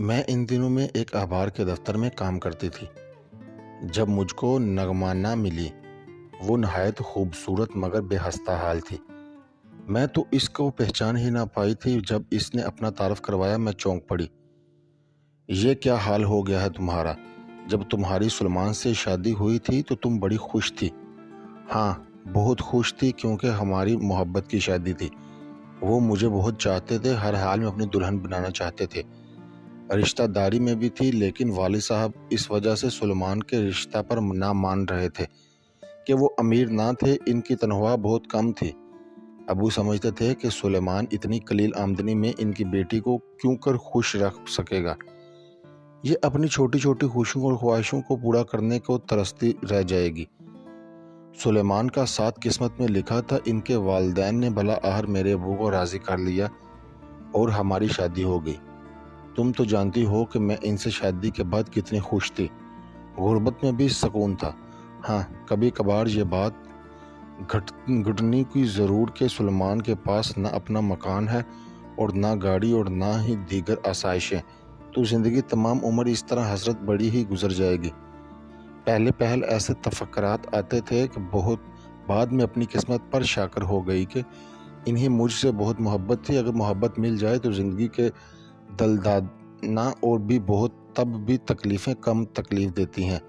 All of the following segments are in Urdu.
میں ان دنوں میں ایک اخبار کے دفتر میں کام کرتی تھی جب مجھ کو نغمہ ملی۔ وہ نہایت خوبصورت مگر بے ہستہ حال تھی۔ میں تو اس کو پہچان ہی نہ پائی تھی۔ جب اس نے اپنا تعارف کروایا میں چونک پڑی۔ یہ کیا حال ہو گیا ہے تمہارا؟ جب تمہاری سلمان سے شادی ہوئی تھی تو تم بڑی خوش تھی۔ ہاں، بہت خوش تھی کیونکہ ہماری محبت کی شادی تھی۔ وہ مجھے بہت چاہتے تھے، ہر حال میں اپنی دلہن بنانا چاہتے تھے۔ رشتہ داری میں بھی تھی، لیکن والد صاحب اس وجہ سے سلمان کے رشتہ پر نہ مان رہے تھے کہ وہ امیر نہ تھے، ان کی تنخواہ بہت کم تھی۔ ابو سمجھتے تھے کہ سلیمان اتنی قلیل آمدنی میں ان کی بیٹی کو کیوں کر خوش رکھ سکے گا۔ یہ اپنی چھوٹی چھوٹی خوشیوں اور خواہشوں کو پورا کرنے کو ترستی رہ جائے گی۔ سلیمان کا ساتھ قسمت میں لکھا تھا۔ ان کے والدین نے بھلا آخر میرے ابو کو راضی کر لیا اور ہماری شادی ہو گئی۔ تم تو جانتی ہو کہ میں ان سے شادی کے بعد کتنی خوش تھی۔ غربت میں بھی سکون تھا۔ ہاں، کبھی کبھار یہ بات گھٹنے کی ضرور کہ سلمان کے پاس نہ اپنا مکان ہے اور نہ گاڑی اور نہ ہی دیگر آسائشیں، تو زندگی تمام عمر اس طرح حسرت بڑی ہی گزر جائے گی۔ پہل ایسے تفکرات آتے تھے کہ بہت بعد میں اپنی قسمت پر شاکر ہو گئی کہ انہیں مجھ سے بہت محبت تھی۔ اگر محبت مل جائے تو زندگی کے دلدادنا اور بھی بہت، تب بھی تکلیفیں کم تکلیف دیتی ہیں۔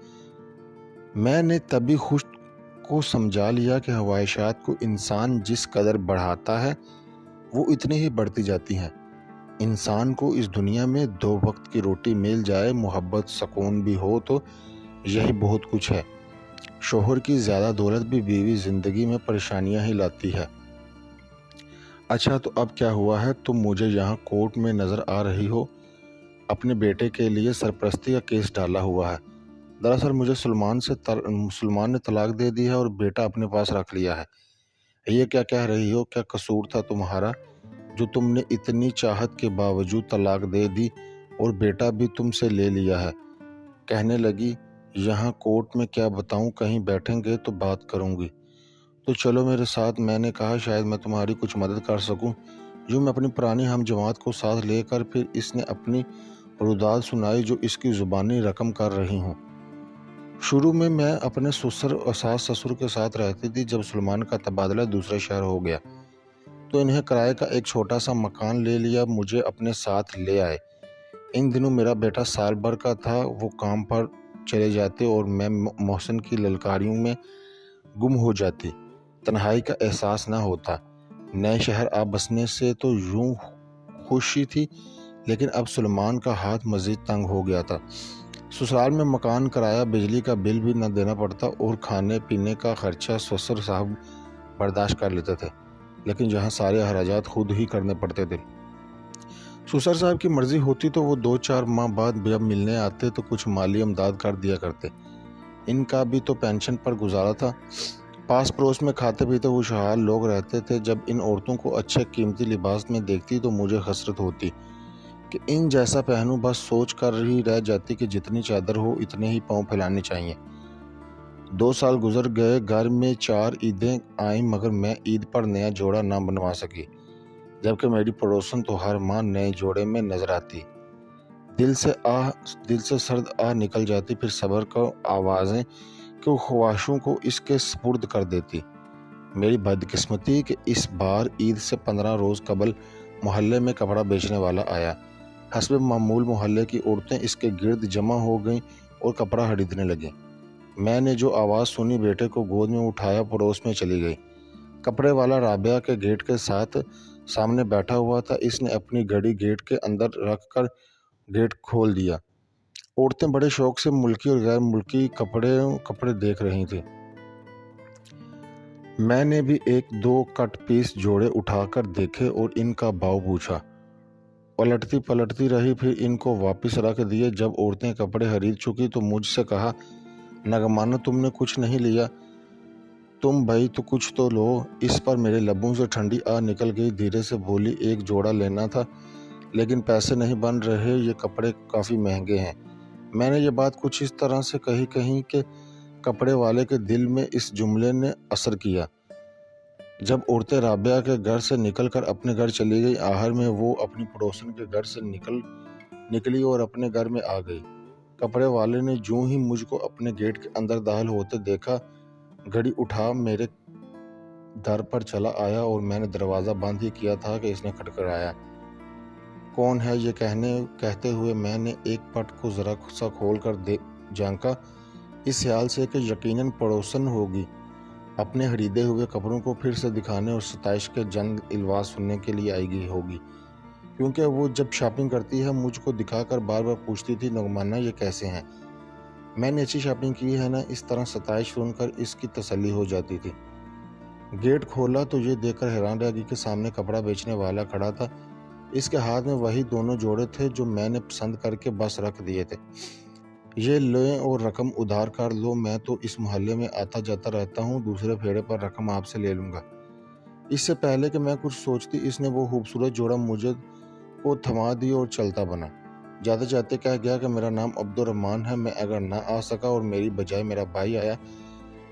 میں نے تبھی خود کو سمجھا لیا کہ خواہشات کو انسان جس قدر بڑھاتا ہے وہ اتنی ہی بڑھتی جاتی ہیں۔ انسان کو اس دنیا میں 2 وقت کی روٹی مل جائے، محبت سکون بھی ہو تو یہی بہت کچھ ہے۔ شوہر کی زیادہ دولت بھی بیوی زندگی میں پریشانیاں ہی لاتی ہے۔ اچھا، تو اب کیا ہوا ہے؟ تم مجھے یہاں کورٹ میں نظر آ رہی ہو۔ اپنے بیٹے کے لیے سرپرستی کا کیس ڈالا ہوا ہے۔ دراصل مجھے سلمان نے طلاق دے دی ہے اور بیٹا اپنے پاس رکھ لیا ہے۔ یہ کیا کہہ رہی ہو؟ کیا قصور تھا تمہارا جو تم نے اتنی چاہت کے باوجود طلاق دے دی اور بیٹا بھی تم سے لے لیا ہے؟ کہنے لگی، یہاں کورٹ میں کیا بتاؤں، کہیں بیٹھیں گے تو بات کروں گی۔ تو چلو میرے ساتھ۔ میں نے کہا، شاید میں تمہاری کچھ مدد کر سکوں۔ یوں میں اپنی پرانی ہم جماعت کو ساتھ لے کر پھر اس نے اپنی روداد سنائی جو اس کی زبانی رقم کر رہی ہوں۔ شروع میں میں اپنے سسر اور ساس سسر کے ساتھ رہتی تھی۔ جب سلمان کا تبادلہ دوسرے شہر ہو گیا تو انہیں کرائے کا ایک چھوٹا سا مکان لے لیا، مجھے اپنے ساتھ لے آئے۔ ان دنوں میرا بیٹا سال بھر کا تھا، وہ کام پر چلے جاتے اور میں محسن کی للکاریوں میں گم ہو جاتی۔ تنہائی کا احساس نہ ہوتا۔ نئے شہر آ بسنے سے تو یوں خوشی تھی، لیکن اب سلمان کا ہاتھ مزید تنگ ہو گیا تھا۔ سسرال میں مکان کرایہ، بجلی کا بل بھی نہ دینا پڑتا اور کھانے پینے کا خرچہ سسر صاحب برداشت کر لیتے تھے، لیکن یہاں سارے اخراجات خود ہی کرنے پڑتے تھے۔ سسر صاحب کی مرضی ہوتی تو وہ 2-4 ماہ بعد جب ملنے آتے تو کچھ مالی امداد کر دیا کرتے۔ ان کا بھی تو پینشن پر گزارا تھا۔ پاس پڑوس میں کھاتے پیتے خوشحال لوگ رہتے تھے۔ جب ان عورتوں کو اچھے قیمتی لباس میں دیکھتی تو مجھے حسرت ہوتی کہ ان جیسا پہنوں، بس سوچ کر ہی رہ جاتی کہ جتنی چادر ہو اتنے ہی پاؤں پھیلانے چاہیے۔ 2 سال گزر گئے، گھر میں 4 عیدیں آئیں مگر میں عید پر نیا جوڑا نہ بنوا سکی، جبکہ میری پڑوسن تو ہر ماہ نئے جوڑے میں نظر آتی۔ دل سے سرد آہ نکل جاتی، پھر صبر کو آوازیں کہ خواہشوں کو اس کے سپرد کر دیتی۔ میری بدقسمتی کہ اس بار عید سے 15 روز قبل محلے میں کپڑا بیچنے والا آیا۔ حسب معمول محلے کی عورتیں اس کے گرد جمع ہو گئیں اور کپڑا خریدنے لگیں۔ میں نے جو آواز سنی، بیٹے کو گود میں اٹھایا، پڑوس میں چلی گئی۔ کپڑے والا رابعہ کے گیٹ کے سامنے بیٹھا ہوا تھا۔ اس نے اپنی گھڑی گیٹ کے اندر رکھ کر گیٹ کھول دیا۔ عورتیں بڑے شوق سے ملکی اور غیر ملکی کپڑے دیکھ رہی تھیں۔ میں نے بھی 1-2 کٹ پیس جوڑے اٹھا کر دیکھے اور ان کا بھاؤ پوچھا۔ پلٹتی رہی، پھر ان کو واپس رکھ دیے۔ جب عورتیں کپڑے خرید چکی تو مجھ سے کہا، نغمہ تم نے کچھ نہیں لیا؟ تم بھائی تو کچھ تو لو۔ اس پر میرے لبوں سے ٹھنڈی آہ نکل گئی۔ دھیرے سے بولی، 1 جوڑا لینا تھا لیکن پیسے نہیں بن رہے، یہ کپڑے کافی مہنگے ہیں۔ میں نے یہ بات کچھ اس طرح سے کہی کہ کپڑے والے کے دل میں اس جملے نے اثر کیا۔ جب عورتیں رابعہ کے گھر سے نکل کر اپنے گھر چلی گئی، آخر میں وہ اپنی پڑوسن کے گھر سے نکل نکلی اور اپنے گھر میں آ گئی۔ کپڑے والے نے جوں ہی مجھ کو اپنے گیٹ کے اندر داخل ہوتے دیکھا، گھڑی اٹھا میرے در پر چلا آیا اور میں نے دروازہ بند ہی کیا تھا کہ اس نے کھٹکھٹایا۔ کون ہے یہ کہتے ہوئے میں نے ایک پٹ کو ذرا سا کھول کر جھانکا، اس خیال سے کہ یقیناً پڑوسن ہوگی، اپنے خریدے ہوئے کپڑوں کو پھر سے دکھانے اور ستائش کے جنگ الفاظ سننے کے لیے آئی گئی ہوگی، کیونکہ وہ جب شاپنگ کرتی ہے مجھ کو دکھا کر بار بار پوچھتی تھی، نعمانہ یہ کیسے ہیں؟ میں نے اچھی شاپنگ کی ہے نا؟ اس طرح ستائش سن کر اس کی تسلی ہو جاتی تھی۔ گیٹ کھولا تو یہ دیکھ کر حیران رہ گئی کہ سامنے کپڑا بیچنے والا کھڑا تھا۔ اس کے ہاتھ میں وہی دونوں جوڑے تھے جو میں نے پسند کر کے بس رکھ دیے تھے۔ یہ لیں اور رقم ادھار کر لو، میں تو اس محلے میں آتا جاتا رہتا ہوں، دوسرے پھیرے پر رقم آپ سے لے لوں گا۔ اس سے پہلے کہ میں کچھ سوچتی اس نے وہ خوبصورت جوڑا مجھے کو تھما دی اور چلتا بنا۔ جاتے جاتے کہہ گیا کہ میرا نام عبدالرحمن ہے، میں اگر نہ آ سکا اور میری بجائے میرا بھائی آیا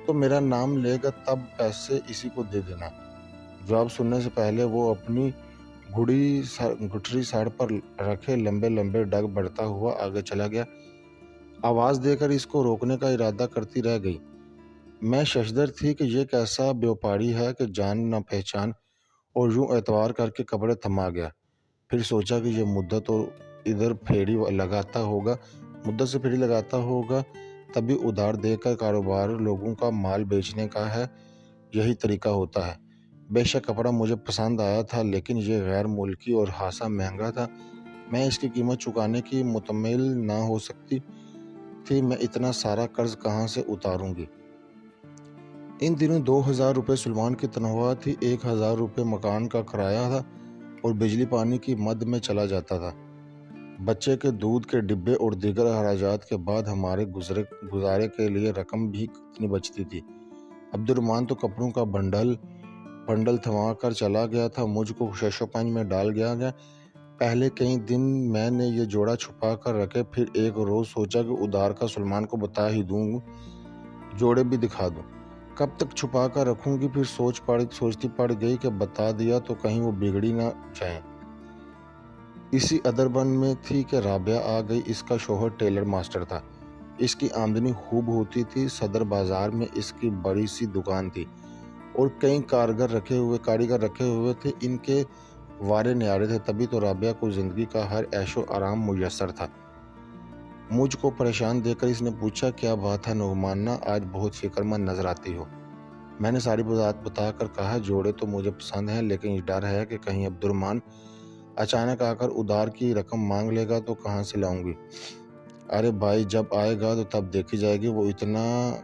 تو میرا نام لے گا، تب پیسے اسی کو دے دینا۔ جواب سننے سے پہلے وہ اپنی گٹھری سر پر رکھے لمبے لمبے ڈگ بڑھتا ہوا آگے چلا گیا۔ آواز دے کر اس کو روکنے کا ارادہ کرتی رہ گئی۔ میں ششدر تھی کہ یہ کیسا بیوپاری ہے کہ جان نہ پہچان، اور یوں اعتبار کر کے کپڑے تھما گیا۔ پھر سوچا کہ یہ مدت اور ادھر پھیری لگاتا ہوگا، تبھی ادھار دے کر کاروبار لوگوں کا مال بیچنے کا ہے، یہی طریقہ ہوتا ہے۔ بے شک کپڑا مجھے پسند آیا تھا، لیکن یہ غیر ملکی اور خاصا مہنگا تھا، میں اس کی قیمت چکانے کی متحمل نہ ہو سکتی تھی، میں اتنا سارا قرض کہاں سے اتاروں گی؟ ان دنوں 2000 روپے سلمان کی تنخواہ تھی، 1000 روپے مکان کا کرایہ تھا اور بجلی پانی کی مد میں چلا جاتا تھا۔ بچے کے دودھ کے ڈبے اور دیگر اخراجات کے بعد ہمارے گزارے کے لیے رقم بھی کتنی بچتی تھی۔ عبدالرحمن تو کپڑوں کا بنڈل تھما کر چلا گیا تھا، مجھ کو شش و پنج میں ڈال گیا۔ پہلے کئی دن میں نے یہ جوڑا چھپا کر رکھے، پھر ایک روز سوچا کہ ادھار کا سلمان کو بتا ہی دوں، جوڑے بھی دکھا دوں۔ کب تک چھپا کر رکھوں گی؟ پھر سوچتی پڑ گئی کہ بتا دیا تو کہیں وہ بگڑی نہ جائیں۔ اسی ادربن میں تھی کہ رابعہ آ گئی۔ اس کا شوہر ٹیلر ماسٹر تھا، اس کی آمدنی خوب ہوتی تھی، صدر بازار میں اس کی بڑی سی دکان تھی اور کئی کاریگر رکھے ہوئے تھے، ان کے وارے نیارے تھے، تبھی تو رابعہ کو زندگی کا ہر عیش و آرام میسر تھا۔ مجھ کو پریشان دیکھ کر اس نے پوچھا، کیا بات ہے نعمانہ، آج بہت فکر مند نظر آتی ہو؟ میں نے ساری بات بتا کر کہا، جوڑے تو مجھے پسند ہیں، لیکن یہ ڈر ہے کہ کہیں عبدالرحمن اچانک آ کر ادھار کی رقم مانگ لے گا تو کہاں سے لاؤں گی؟ ارے بھائی، جب آئے گا تو تب دیکھی جائے گی، وہ اتنا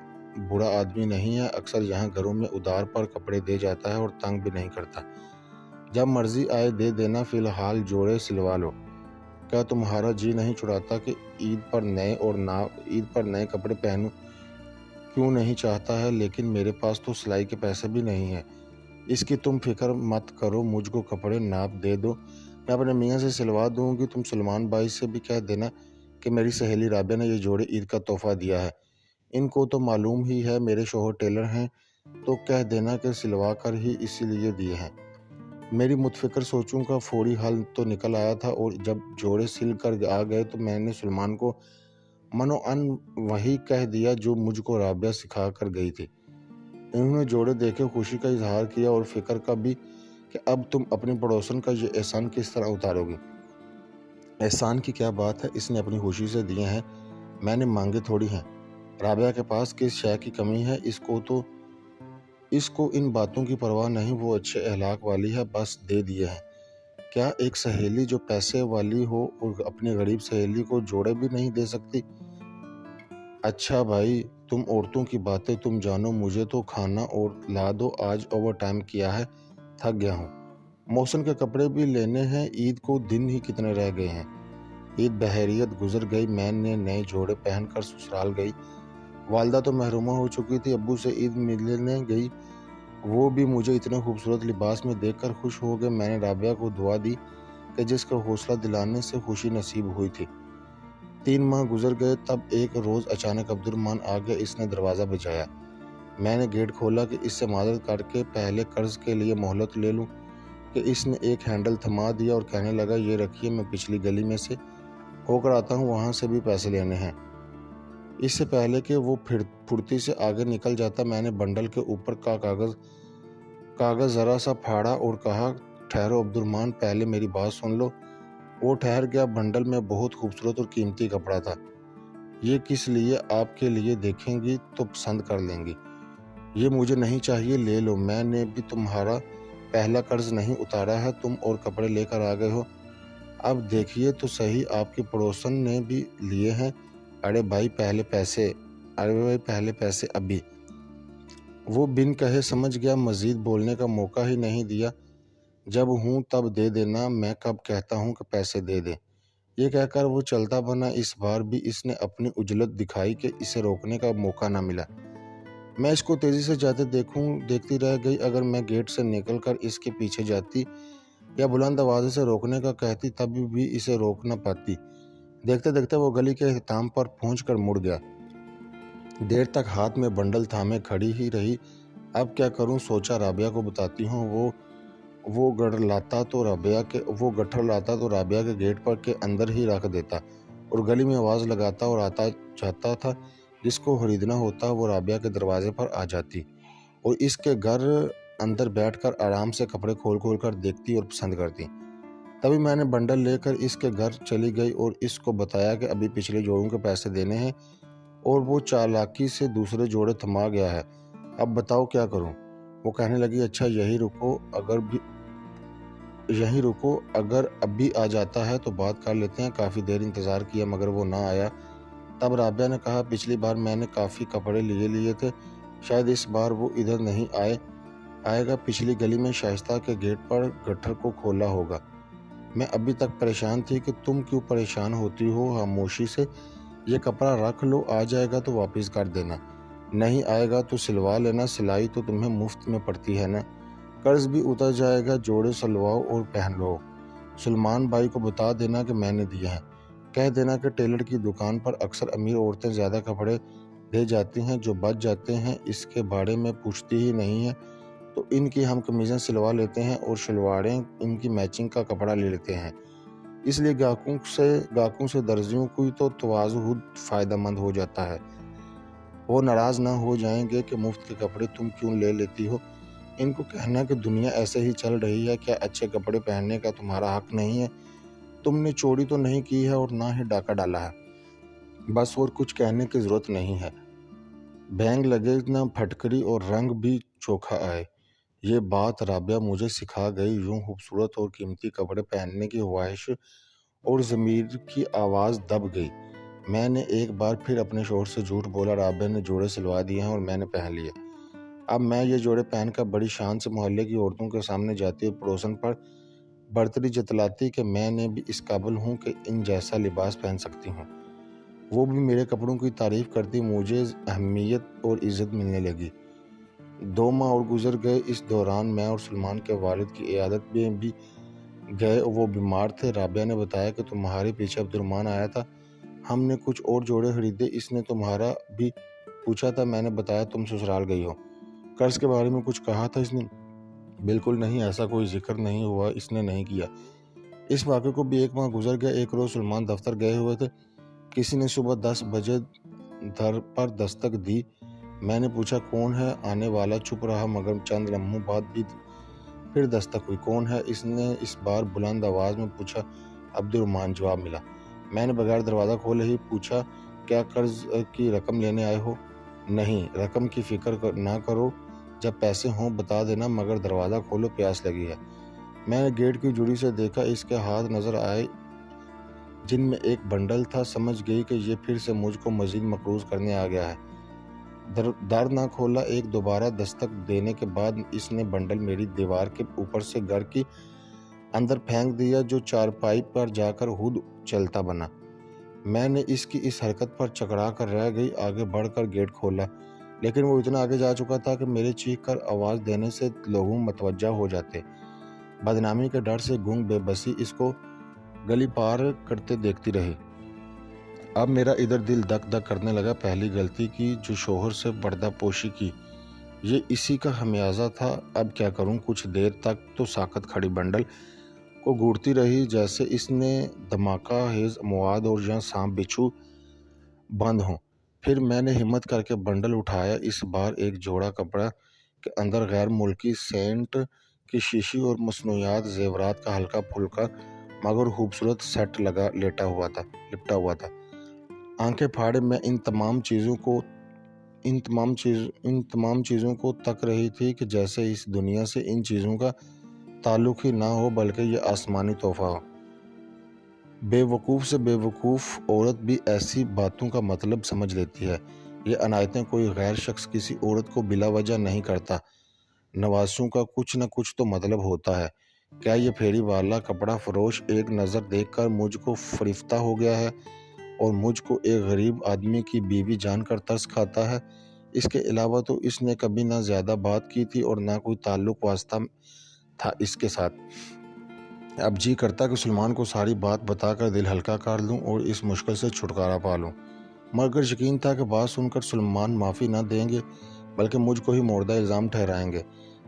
برا آدمی نہیں ہے، اکثر یہاں گھروں میں ادھار پر کپڑے دے جاتا ہے اور تنگ بھی نہیں کرتا، جب مرضی آئے دے دینا، فی الحال جوڑے سلوا لو۔ کیا تمہارا جی نہیں چڑھاتا کہ عید پر نئے کپڑے پہنوں؟ کیوں نہیں چاہتا ہے، لیکن میرے پاس تو سلائی کے پیسے بھی نہیں ہیں۔ اس کی تم فکر مت کرو، مجھ کو کپڑے ناپ دے دو، میں اپنے میاں سے سلوا دوں گی۔ تم سلمان بھائی سے بھی کہہ دینا کہ میری سہیلی رابعہ نے یہ جوڑے عید کا تحفہ دیا ہے، ان کو تو معلوم ہی ہے میرے شوہر ٹیلر ہیں، تو کہہ دینا کہ سلوا کر ہی اسی لیے دیے ہیں۔ میری متفکر سوچوں کا فوری حل تو نکل آیا تھا، اور جب جوڑے سل کر آ گئے تو میں نے سلمان کو منوعن وہی کہہ دیا جو مجھ کو رابعہ سکھا کر گئی تھی۔ انہوں نے جوڑے دیکھے، خوشی کا اظہار کیا اور فکر کا بھی کہ اب تم اپنی پڑوسن کا یہ احسان کس طرح اتارو گی۔ احسان کی کیا بات ہے، اس نے اپنی خوشی سے دیے ہیں، میں نے مانگے تھوڑی ہیں۔ رابعہ کے پاس کس شے کی کمی ہے، اس کو ان باتوں کی پرواہ نہیں، وہ اچھے اخلاق والی ہے، بس دے دیے ہیں۔ کیا ایک سہیلی جو پیسے والی ہو اور اپنی غریب سہیلی کو جوڑے بھی نہیں دے سکتی؟ اچھا بھائی، تم عورتوں کی باتیں تم جانو، مجھے تو کھانا اور لا دو، آج اوور ٹائم کیا ہے، تھک گیا ہوں۔ محسن کے کپڑے بھی لینے ہیں، عید کو دن ہی کتنے رہ گئے ہیں۔ عید بحیریت گزر گئی، میں نے نئے جوڑے پہن کر سسرال گئی۔ والدہ تو محرومہ ہو چکی تھی، ابو سے عید ملنے گئی، وہ بھی مجھے اتنے خوبصورت لباس میں دیکھ کر خوش ہو گئے۔ میں نے رابعہ کو دعا دی کہ جس کا حوصلہ دلانے سے خوشی نصیب ہوئی تھی۔ 3 ماہ گزر گئے، تب ایک روز اچانک عبدالرحمن آ گیا، اس نے دروازہ بجایا۔ میں نے گیٹ کھولا کہ اس سے معذرت کر کے پہلے قرض کے لیے مہلت لے لوں، کہ اس نے ایک ہینڈل تھما دیا اور کہنے لگا، یہ رکھیے، میں پچھلی گلی میں سے ہو کر آتا ہوں، وہاں سے بھی پیسے لینے ہیں۔ اس سے پہلے کہ وہ پھرتی سے آگے نکل جاتا، میں نے بنڈل کے اوپر کا کاغذ ذرا سا پھاڑا اور کہا، ٹھہرو عبد الرحمن، پہلے میری بات سن لو۔ وہ ٹھہر گیا۔ بنڈل میں بہت خوبصورت اور قیمتی کپڑا تھا۔ یہ کس لیے؟ آپ کے لیے، دیکھیں گی تو پسند کر لیں گی۔ یہ مجھے نہیں چاہیے، لے لو، میں نے بھی تمہارا پہلا قرض نہیں اتارا ہے، تم اور کپڑے لے کر آ گئے ہو۔ اب دیکھیے تو صحیح، آپ کے پڑوسن نے بھی لیے ہیں۔ ارے بھائی پہلے پیسے ابھی۔ وہ بن کہے سمجھ گیا، مزید بولنے کا موقع ہی نہیں دیا۔ جب ہوں تب دے دینا، میں کب کہتا ہوں کہ پیسے دے دے۔ یہ کہہ کر وہ چلتا بنا۔ اس بار بھی اس نے اپنی عجلت دکھائی کہ اسے روکنے کا موقع نہ ملا۔ میں اس کو تیزی سے جاتے دیکھتی رہ گئی۔ اگر میں گیٹ سے نکل کر اس کے پیچھے جاتی یا بلند آواز سے روکنے کا کہتی، تب بھی اسے روک نہ پاتی۔ دیکھتے دیکھتے وہ گلی کے اختتام پر پہنچ کر مڑ گیا۔ دیر تک ہاتھ میں بنڈل تھامے کھڑی ہی رہی۔ اب کیا کروں، سوچا رابعہ کو بتاتی ہوں۔ وہ گٹھر لاتا تو رابعہ کے گیٹ پر کے اندر ہی رکھ دیتا اور گلی میں آواز لگاتا اور آتا جاتا تھا۔ جس کو خریدنا ہوتا وہ رابعہ کے دروازے پر آ جاتی اور اس کے گھر اندر بیٹھ کر آرام سے کپڑے کھول کر دیکھتی اور پسند کرتی۔ تبھی میں نے بنڈل لے کر اس کے گھر چلی گئی اور اس کو بتایا کہ ابھی پچھلے جوڑوں کے پیسے دینے ہیں اور وہ چالاکی سے دوسرے جوڑے تھما گیا ہے۔ اب بتاؤ کیا کروں؟ وہ کہنے لگی، اچھا یہیں رکو، اگر ابھی آ جاتا ہے تو بات کر لیتے ہیں۔ کافی دیر انتظار کیا مگر وہ نہ آیا۔ تب رابعہ نے کہا، پچھلی بار میں نے کافی کپڑے لیے تھے، شاید اس بار وہ ادھر نہیں آئے گا۔ پچھلی گلی میں شائستہ کے گیٹ پر گٹھر کو کھولا ہوگا۔ میں ابھی تک پریشان تھی کہ تم کیوں پریشان ہوتی ہو، خاموشی سے یہ کپڑا رکھ لو، آ جائے گا تو واپس کر دینا، نہیں آئے گا تو سلوا لینا، سلائی تو تمہیں مفت میں پڑتی ہے نا، قرض بھی اتر جائے گا، جوڑے سلواؤ اور پہن لو۔ سلمان بھائی کو بتا دینا کہ میں نے دیے ہیں، کہہ دینا کہ ٹیلر کی دکان پر اکثر امیر عورتیں زیادہ کپڑے دے جاتی ہیں، جو بچ جاتے ہیں اس کے بارے میں پوچھتی ہی نہیں ہیں، تو ان کی ہم قمیضیں سلوا لیتے ہیں اور شلواریں ان کی میچنگ کا کپڑا لے لیتے ہیں۔ اس لیے گاہکوں سے درزیوں کی تو تواضع فائدہ مند ہو جاتا ہے۔ وہ ناراض نہ ہو جائیں گے کہ مفت کے کپڑے تم کیوں لے لیتی ہو۔ ان کو کہنا کہ دنیا ایسے ہی چل رہی ہے، کیا اچھے کپڑے پہننے کا تمہارا حق نہیں ہے؟ تم نے چوری تو نہیں کی ہے اور نہ ہی ڈاکہ ڈالا ہے، بس اور کچھ کہنے کی ضرورت نہیں ہے۔ بینگ لگے نہ پھٹکری اور رنگ بھی چوکھا آئے۔ یہ بات رابعہ مجھے سکھا گئی۔ یوں خوبصورت اور قیمتی کپڑے پہننے کی خواہش اور ضمیر کی آواز دب گئی۔ میں نے ایک بار پھر اپنے شوہر سے جھوٹ بولا، رابعہ نے جوڑے سلوا دیے ہیں اور میں نے پہن لیے۔ اب میں یہ جوڑے پہن کر بڑی شان سے محلے کی عورتوں کے سامنے جاتی اور پڑوسن پر برتری جتلاتی کہ میں نے بھی اس قابل ہوں کہ ان جیسا لباس پہن سکتی ہوں۔ وہ بھی میرے کپڑوں کی تعریف کرتی، مجھے اہمیت اور عزت ملنے لگی۔ 2 ماہ اور گزر گئے۔ اس دوران میں اور سلمان کے والد کی عیادت میں بھی گئے، وہ بیمار تھے۔ رابعہ نے بتایا کہ تمہارے پیچھے عبد الرحمن آیا تھا، ہم نے کچھ اور جوڑے خریدے، اس نے تمہارا بھی پوچھا تھا، میں نے بتایا تم سسرال گئی ہو۔ قرض کے بارے میں کچھ کہا تھا اس نے؟ بالکل نہیں، ایسا کوئی ذکر نہیں ہوا، اس نے نہیں کیا۔ اس واقعے کو بھی 1 ماہ گزر گیا۔ ایک روز سلمان دفتر گئے ہوئے تھے، کسی نے صبح 10 بجے در پر دستک دی۔ میں نے پوچھا کون ہے؟ آنے والا چپ رہا مگر چند لمحوں بعد بھی پھر دستک ہوئی۔ کون ہے؟ اس نے اس بار بلند آواز میں پوچھا۔ عبد الرحمن، جواب ملا۔ میں نے بغیر دروازہ کھولے ہی پوچھا، کیا قرض کی رقم لینے آئے ہو؟ نہیں، رقم کی فکر نہ کرو، جب پیسے ہوں بتا دینا، مگر دروازہ کھولو، پیاس لگی ہے۔ میں نے گیٹ کی جڑی سے دیکھا، اس کے ہاتھ نظر آئے جن میں ایک بنڈل تھا۔ سمجھ گئی کہ یہ پھر سے مجھ کو مزید مقروض کرنے آ گیا ہے۔ در نہ کھولا۔ ایک دوبارہ دستک دینے کے بعد اس نے بنڈل میری دیوار کے اوپر سے گھر کی اندر پھینک دیا، جو چارپائی پر جا کر خود چلتا بنا۔ میں نے اس کی اس حرکت پر چکرا کر رہ گئی، آگے بڑھ کر گیٹ کھولا، لیکن وہ اتنا آگے جا چکا تھا کہ میرے چیخ کر آواز دینے سے لوگوں متوجہ ہو جاتے۔ بدنامی کے ڈر سے گنگ بے بسی اس کو گلی پار کرتے دیکھتی رہی۔ اب میرا ادھر دل دک دک کرنے لگا۔ پہلی غلطی کی جو شوہر سے پردہ پوشی کی، یہ اسی کا خمیازہ تھا۔ اب کیا کروں؟ کچھ دیر تک تو ساکت کھڑی بنڈل کو گھورتی رہی جیسے اس نے دھماکہ خیز مواد اور جہاں سانپ بچھو بند ہوں۔ پھر میں نے ہمت کر کے بنڈل اٹھایا، اس بار ایک جوڑا کپڑا کے اندر غیر ملکی سینٹ کی شیشی اور مصنوعات زیورات کا ہلکا پھلکا مگر خوبصورت سیٹ لپٹا ہوا تھا۔ آنکھیں پھاڑے میں ان تمام چیزوں کو تک رہی تھی کہ جیسے اس دنیا سے ان چیزوں کا تعلق ہی نہ ہو بلکہ یہ آسمانی تحفہ ہو۔ بے وقوف سے بے وقوف عورت بھی ایسی باتوں کا مطلب سمجھ لیتی ہے۔ یہ عنایتیں کوئی غیر شخص کسی عورت کو بلا وجہ نہیں کرتا۔ نوازشوں کا کچھ نہ کچھ تو مطلب ہوتا ہے۔ کیا یہ پھیری والا کپڑا فروش ایک نظر دیکھ کر مجھ کو فریفتہ ہو گیا ہے اور مجھ کو ایک غریب آدمی کی بیوی جان کر ترس کھاتا ہے؟ اس کے علاوہ تو اس نے کبھی نہ زیادہ بات کی تھی اور نہ کوئی تعلق واسطہ تھا اس کے ساتھ۔ اب جی کرتا کہ سلمان کو ساری بات بتا کر دل ہلکا کر لوں اور اس مشکل سے چھٹکارا پا لوں، مگر یقین تھا کہ بات سن کر سلمان معافی نہ دیں گے بلکہ مجھ کو ہی مردہ الزام ٹھہرائیں گے۔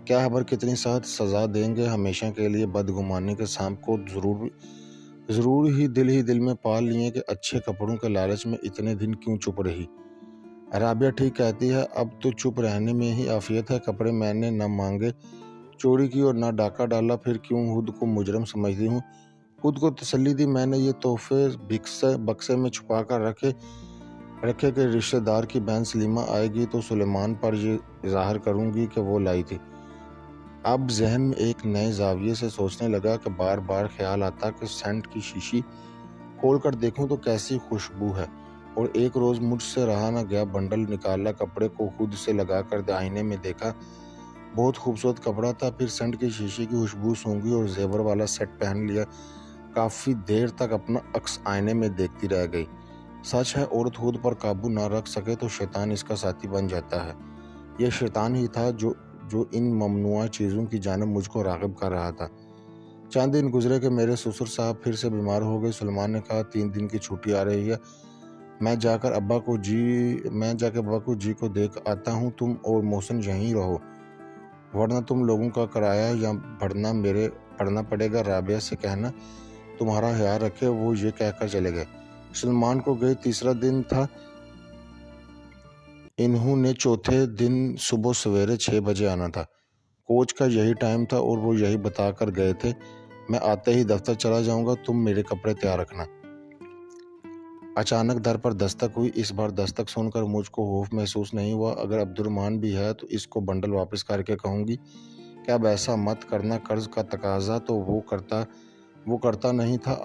کیا خبر کتنی سخت سزا دیں گے۔ ہمیشہ کے لیے بدگمانی کے سانپ کو ضرور ہی دل میں پال لیے کہ اچھے کپڑوں کے لالچ میں اتنے دن کیوں چپ رہی۔ رابعہ ٹھیک کہتی ہے، اب تو چپ رہنے میں ہی عافیت ہے۔ کپڑے میں نے نہ مانگے چوری کی اور نہ ڈاکہ ڈالا، پھر کیوں خود کو مجرم سمجھتی ہوں؟ خود کو تسلی دی میں نے یہ تحفے بکسے میں چھپا کر رکھے کہ رشتہ دار کی بہن سلیمہ آئے گی تو سلیمان پر یہ ظاہر کروں گی کہ وہ لائی تھی۔ اب ذہن میں ایک نئے زاویے سے سوچنے لگا کہ بار بار خیال آتا کہ سینٹ کی شیشی کھول کر دیکھوں تو کیسی خوشبو ہے، اور ایک روز مجھ سے رہا نہ گیا، بنڈل نکالا، کپڑے کو خود سے لگا کر آئینے میں دیکھا، بہت خوبصورت کپڑا تھا۔ پھر سینٹ کی شیشی کی خوشبو سونگھی اور زیور والا سیٹ پہن لیا۔ کافی دیر تک اپنا عکس آئینے میں دیکھتی رہ گئی۔ سچ ہے، عورت خود پر قابو نہ رکھ سکے تو شیطان اس کا ساتھی بن جاتا ہے۔ یہ شیطان ہی تھا جو ان ممنوعہ چیزوں کی جانب مجھ کو راغب کر رہا تھا۔ چند دن گزرے کہ میرے سسر صاحب پھر سے بیمار ہو گئے۔ سلمان نے کہا 3 دن کی چھٹی آ رہی ہے، میں جا کے ابا کو جی کو دیکھ آتا ہوں، تم اور محسن یہیں رہو ورنہ تم لوگوں کا کرایہ یہاں پڑنا پڑے گا۔ رابعہ سے کہنا تمہارا خیال رکھے۔ وہ یہ کہہ کر چلے گئے۔ سلمان کو گئے 3را دن تھا۔ انہوں نے چوتھے دن صبح سویرے 6 بجے آنا تھا۔ کوچ کا یہی ٹائم تھا اور وہ یہی بتا کر گئے تھے، میں آتے ہی دفتر چلا جاؤں گا، تم میرے کپڑے تیار رکھنا۔ اچانک در پر دستک ہوئی۔ اس بار دستک سن کر مجھ کو خوف محسوس نہیں ہوا۔ اگر عبدالرحمن بھی ہے تو اس کو بنڈل واپس کر کے کہوں گی کہ اب ایسا مت کرنا، قرض کا تقاضا تو وہ کرتا نہیں تھا۔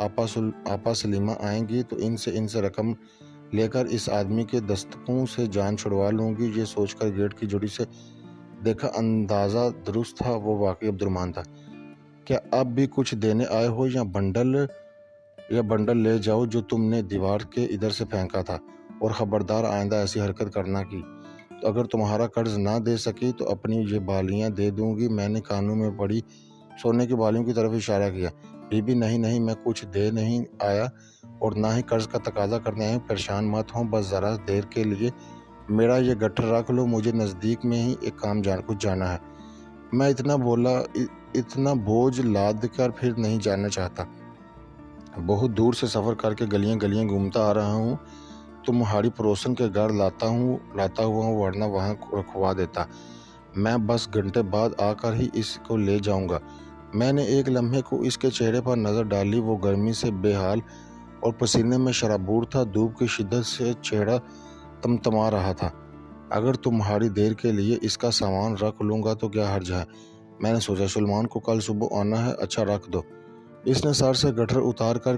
آپا سلیمہ آئیں گی تو ان سے رقم لے کر اس آدمی کے دستکوں سے جان چھڑوا لوں گی۔ یہ سوچ کر گیٹ کی جڑی سے دیکھا، اندازہ درست تھا، وہ واقعی عبدالرحمن تھا۔ کیا اب بھی کچھ دینے آئے ہو یا بنڈل لے جاؤ جو تم نے دیوار کے ادھر سے پھینکا تھا، اور خبردار آئندہ ایسی حرکت کرنا کی تو اگر تمہارا قرض نہ دے سکی تو اپنی یہ بالیاں دے دوں گی۔ میں نے کانوں میں پڑی سونے کی بالیوں کی طرف اشارہ کیا۔ بی بی نہیں، میں کچھ دے نہیں آیا اور نہ ہی قرض کا تقاضا کرنے آیا ہوں، پریشان مت ہوں، بس ذرا دیر کے لیے میرا یہ گٹھر رکھ لو، مجھے نزدیک میں ہی ایک کام کچھ جانا ہے۔ میں اتنا بوجھ لاد کر پھر نہیں جانا چاہتا، بہت دور سے سفر کر کے گلیاں گھومتا آ رہا ہوں، تمہاری پڑوسن کے گھر لاتا ہوا ہوں، ورنہ وہاں رکھوا دیتا، میں بس گھنٹے بعد آ کر ہی اس کو لے جاؤں گا۔ میں نے ایک لمحے کو اس کے چہرے پر نظر ڈالی، وہ گرمی سے بے حال اور پسینے میں شرابور تھا، دھوپ کی شدت سے چہرہ تمتما رہا تھا۔ اگر تمہاری دیر کے لیے اس کا سامان رکھ لوں گا تو کیا حرج ہے؟ میں نے سوچا سلمان کو کل صبح آنا ہے، اچھا رکھ دو۔ اس نے سر سے گٹھر اتار کر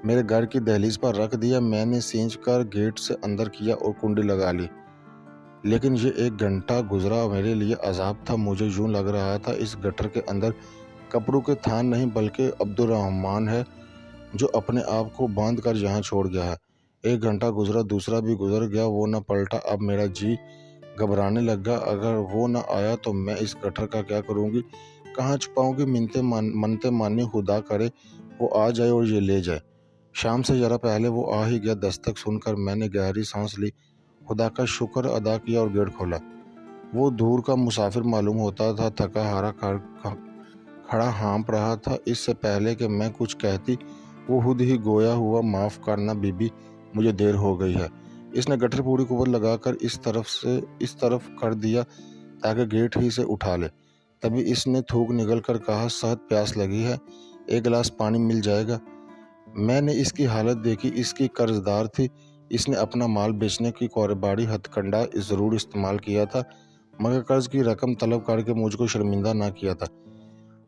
میرے گھر کی دہلیز پر رکھ دیا۔ میں نے سینچ کر گیٹ سے اندر کیا اور کنڈی لگا لی، لیکن یہ 1 گھنٹہ گزرا میرے لیے عذاب تھا۔ مجھے یوں لگ رہا تھا اس گٹر کے اندر کپڑوں کے تھان نہیں بلکہ عبدالرحمن ہے جو اپنے آپ کو باندھ کر یہاں چھوڑ گیا ہے۔ 1 گھنٹہ گزرا، دوسرا بھی گزر گیا، وہ نہ پلٹا۔ اب میرا جی گھبرانے لگا، اگر وہ نہ آیا تو میں اس گٹر کا کیا کروں گی، کہاں چھپاؤں گی؟ منتے مانی، خدا کرے وہ آ جائے اور یہ لے جائے۔ شام سے ذرا پہلے وہ آ ہی گیا۔ دستک سن کر میں نے گہری سانس لی، خدا کا شکر ادا کیا اور گیٹ کھولا۔ وہ دور کا مسافر معلوم ہوتا تھا، تھکا ہارا کھڑا ہانپ رہا تھا۔ اس سے پہلے کہ میں کچھ کہتی وہ خود ہی گویا ہوا، معاف کرنا بی بی، مجھے دیر ہو گئی ہے۔ اس نے گٹر پوری قوت لگا کر اس طرف کر دیا تاکہ گیٹ ہی سے اٹھا لے۔ تبھی اس نے تھوک نگل کر کہا، سخت پیاس لگی ہے، ایک گلاس پانی مل جائے گا؟ میں نے اس کی حالت دیکھی، اس کی قرض دار تھی۔ اس نے اپنا مال بیچنے کی کاروباری ہتھ کنڈا ضرور استعمال کیا تھا، مگر قرض کی رقم طلب کر کے مجھ کو شرمندہ نہ کیا تھا۔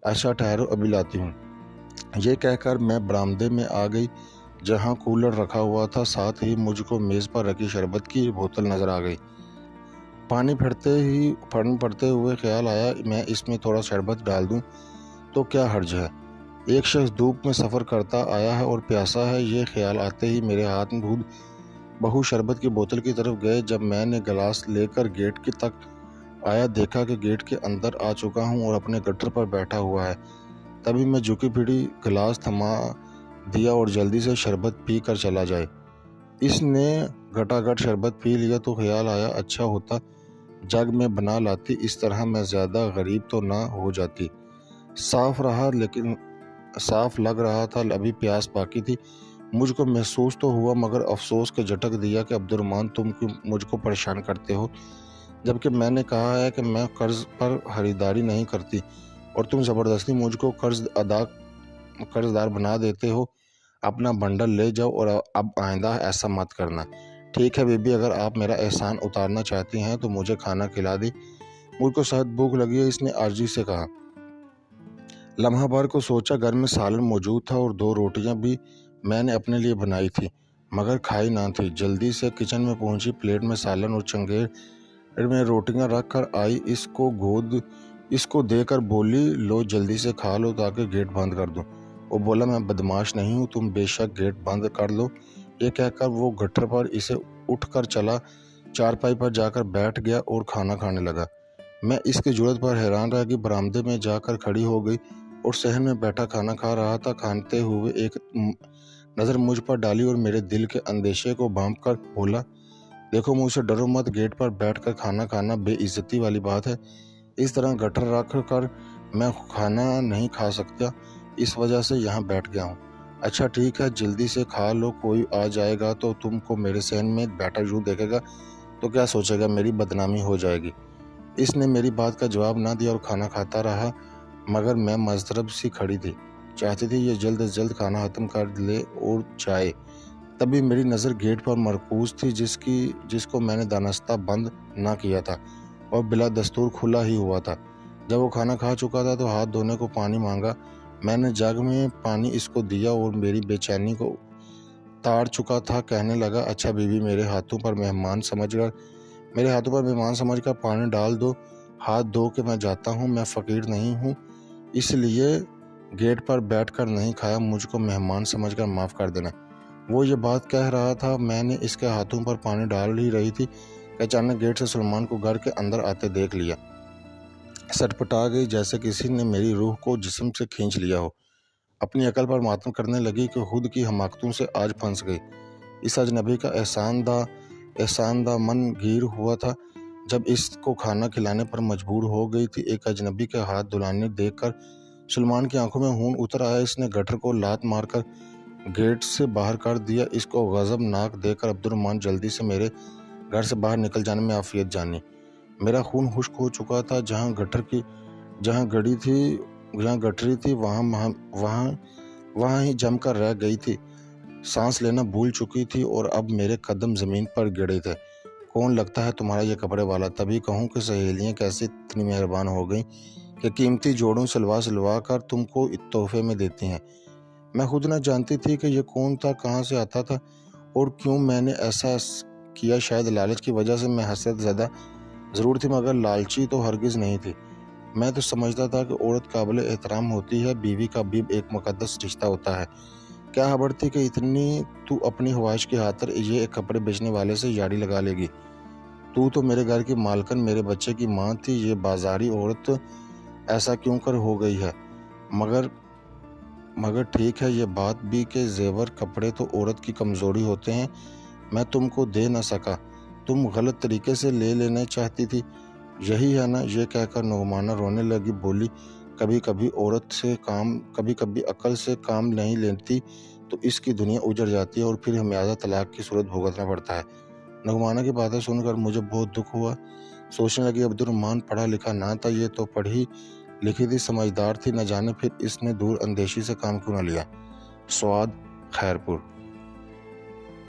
اچھا ٹھہرو، ابھی لاتی ہوں۔ یہ کہہ کر میں برآمدے میں آ گئی جہاں کولر رکھا ہوا تھا، ساتھ ہی مجھ کو میز پر رکھی شربت کی بوتل نظر آ گئی۔ پانی پھٹتے ہوئے خیال آیا، میں اس میں تھوڑا شربت ڈال دوں تو کیا حرج ہے؟ ایک شخص دھوپ میں سفر کرتا آیا ہے اور پیاسا ہے۔ یہ خیال آتے ہی میرے ہاتھ میں خود بہو شربت کی بوتل کی طرف گئے۔ جب میں نے گلاس لے کر گیٹ کی تک آیا، دیکھا کہ گیٹ کے اندر آ چکا ہوں اور اپنے گٹر پر بیٹھا ہوا ہے۔ تبھی میں جھکی پھری گلاس تھما دیا اور جلدی سے شربت پی کر چلا جائے۔ اس نے گھٹا گھٹ شربت پی لیا تو خیال آیا، اچھا ہوتا جگ میں بنا لاتی، اس طرح میں زیادہ غریب تو نہ ہو جاتی۔ صاف لگ رہا تھا، ابھی پیاس باقی تھی۔ مجھ کو محسوس تو ہوا مگر افسوس کے جھٹک دیا کہ عبدالرحمن، تم کیوں مجھ کو پریشان کرتے ہو، جبکہ میں نے کہا ہے کہ میں قرض پر خریداری نہیں کرتی اور تم زبردستی مجھ کو قرض دار بنا دیتے ہو۔ اپنا بنڈل لے جاؤ اور اب آئندہ ایسا مت کرنا۔ ٹھیک ہے بی بی، اگر آپ میرا احسان اتارنا چاہتی ہیں تو مجھے کھانا کھلا دی، مجھ کو سخت بھوک لگی ہے، اس نے عاجزی سے کہا۔ لمحہ بھر کو سوچا، گھر میں سالن موجود تھا اور 2 روٹیاں بھی میں نے اپنے لیے بنائی تھی مگر کھائی نہ تھی۔ جلدی سے کچن میں پہنچی، پلیٹ میں سالن اور چنگیڑ میں روٹیاں رکھ کر آئی، اس کو دے کر بولی، لو جلدی سے کھا لو تاکہ گیٹ بند کر دوں۔ وہ بولا، میں بدمعاش نہیں ہوں، تم بے شک گیٹ بند کر لو۔ یہ کہہ کر وہ گٹر پر اسے اٹھ کر چلا، چارپائی پر جا کر بیٹھ گیا اور کھانا کھانے لگا۔ میں اس کی جرأت پر حیران رہ گئی، برآمدے میں جا کر کھڑی ہو گئی اور صحن میں بیٹھا کھانا کھا رہا تھا۔ کھاتے ہوئے ایک نظر مجھ پر ڈالی اور میرے دل کے اندیشے کو بھانپ کر بولا، دیکھو مجھ سے ڈرو مت، گیٹ پر بیٹھ کر کھانا کھانا بے عزتی والی بات ہے، اس طرح گٹر رکھ کر میں کھانا نہیں کھا سکتا، اس وجہ سے یہاں بیٹھ گیا ہوں۔ اچھا ٹھیک ہے، جلدی سے کھا لو، کوئی آ جائے گا تو تم کو میرے صحن میں بیٹھا یوں دیکھے گا تو کیا سوچے گا، میری بدنامی ہو جائے گی۔ اس نے میری بات کا جواب نہ دیا اور کھانا کھاتا رہا، مگر میں مضطرب سی کھڑی تھی، چاہتی تھی یہ جلد از جلد کھانا ختم کر لے اور جائے۔ تبھی میری نظر گیٹ پر مرکوز تھی جس کو میں نے دانستہ بند نہ کیا تھا اور بلا دستور کھلا ہی ہوا تھا۔ جب وہ کھانا کھا چکا تھا تو ہاتھ دھونے کو پانی مانگا۔ میں نے جگ میں پانی اس کو دیا اور میری بے چینی کو تاڑ چکا تھا، کہنے لگا، اچھا بی بی، میرے ہاتھوں پر مہمان سمجھ کر پانی ڈال دو، ہاتھ دھو کے میں جاتا ہوں، میں فقیر نہیں ہوں، اس لیے گیٹ پر بیٹھ کر نہیں کھایا، مجھ کو مہمان سمجھ کر معاف کر دینا۔ وہ یہ بات کہہ رہا تھا، میں نے اس کے ہاتھوں پر پانی ڈال ہی رہی تھی کہ اچانک گیٹ سے سلمان کو گھر کے اندر آتے دیکھ لیا۔ سٹپٹا گئی، جیسے کسی نے میری روح کو جسم سے کھینچ لیا ہو۔ اپنی عقل پر ماتم کرنے لگی کہ خود کی حماقتوں سے آج پھنس گئی۔ اس اجنبی کا احسان دہ من گیر ہوا تھا جب اس کو کھانا کھلانے پر مجبور ہو گئی تھی۔ ایک اجنبی کے ہاتھ دھلانے دیکھ کر سلمان کی آنکھوں میں خون اتر آیا، اس نے گٹر کو لات مار کر گیٹ سے باہر کر دیا۔ اس کو غضب ناک دیکھ کر عبدالرحمن جلدی سے میرے گھر سے باہر نکل جانے میں عافیت جانی۔ میرا خون خشک ہو چکا تھا، جہاں گٹری تھی وہاں ہی جم کر رہ گئی تھی، سانس لینا بھول چکی تھی اور اب میرے قدم زمین پر گڑے تھے۔ کون لگتا ہے تمہارا یہ کپڑے والا؟ تبھی کہوں کہ سہیلیاں کیسے اتنی مہربان ہو گئیں کہ قیمتی جوڑوں سلوا کر تم کو تحفے میں دیتی ہیں۔ میں خود نہ جانتی تھی کہ یہ کون تھا، کہاں سے آتا تھا اور کیوں میں نے ایسا کیا۔ شاید لالچ کی وجہ سے میں حسرت زدہ ضرور تھی مگر لالچی تو ہرگز نہیں تھی۔ میں تو سمجھتا تھا کہ عورت قابل احترام ہوتی ہے، بیوی کا بھی ایک مقدس رشتہ ہوتا ہے۔ کیا خبر تھی کہ اتنی تو اپنی خواہش کی خاطر یہ ایک کپڑے بیچنے والے سے یاری لگا لے گی۔ تو میرے گھر کی مالکن، میرے بچے کی ماں تھی، یہ بازاری عورت ایسا کیوں کر ہو گئی ہے؟ مگر ٹھیک ہے یہ بات بھی کہ زیور کپڑے تو عورت کی کمزوری ہوتے ہیں، میں تم کو دے نہ سکا، تم غلط طریقے سے لے لینا چاہتی تھی، یہی ہے نا؟ یہ کہہ کر نعمانہ رونے لگی، بولی، کبھی کبھی کبھی کبھی عقل سے کام نہیں لیتی تو اس کی دنیا اجڑ جاتی ہے اور پھر ہمیں آدھا طلاق کی صورت بھگتنا پڑتا ہے۔ نگمانہ کی باتیں سن کر مجھے بہت دکھ ہوا۔ سوچنے لگی عبد الرحمن پڑھا لکھا نہ تھا، یہ تو پڑھی لکھی تھی، سمجھدار تھی، نہ جانے پھر اس نے دور اندیشی سے کام کیوں نہ لیا۔ سواد، خیرپور۔